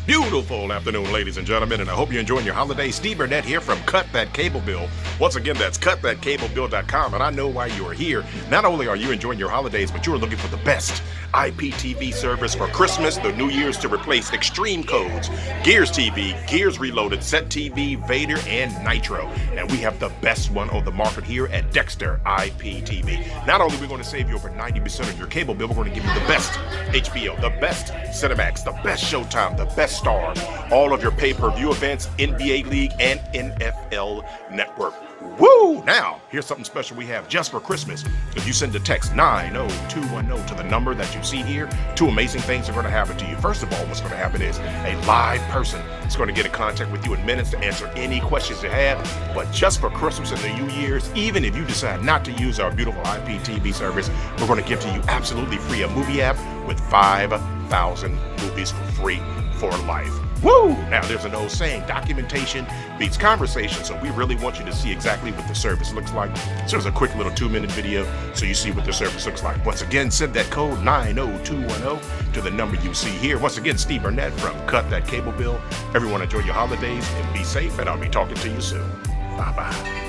Beautiful afternoon, ladies and gentlemen, and I hope you're enjoying your holiday. Steve Burnett here from Cut That Cable Bill. Once again, that's cutthatcablebill.com, and I know why you are here. Not only are you enjoying your holidays, but you are looking for the best IPTV service for Christmas, the New Year's, to replace Xtream Codes, Gears TV, Gears Reloaded, Set TV, Vader, and Nitro. And we have the best one on the market here at Dexter IPTV. Not only are we going to save you over 90% of your cable bill, we're going to give you the best HBO, the best Cinemax, the best Showtime, the best Stars, all of your pay-per-view events, NBA League, and NFL Network. Woo! Now, here's something special we have just for Christmas. If you send a text 90210 to the number that you see here, two amazing things are going to happen to you. First of all, what's going to happen is a live person is going to get in contact with you in minutes to answer any questions you have. But just for Christmas and the New Year's, even if you decide not to use our beautiful IPTV service, we're going to give to you absolutely free a movie app with 5,000 movies for free for life. Woo! Now, there's an old saying, documentation beats conversation, so we really want you to see exactly what the service looks like. So there's a quick little 2-minute video so you see what the service looks like. Once again, send that code 90210 to the number you see here. Once again, Steve Burnett from Cut That Cable Bill. Everyone enjoy your holidays and be safe, and I'll be talking to you soon. Bye-bye.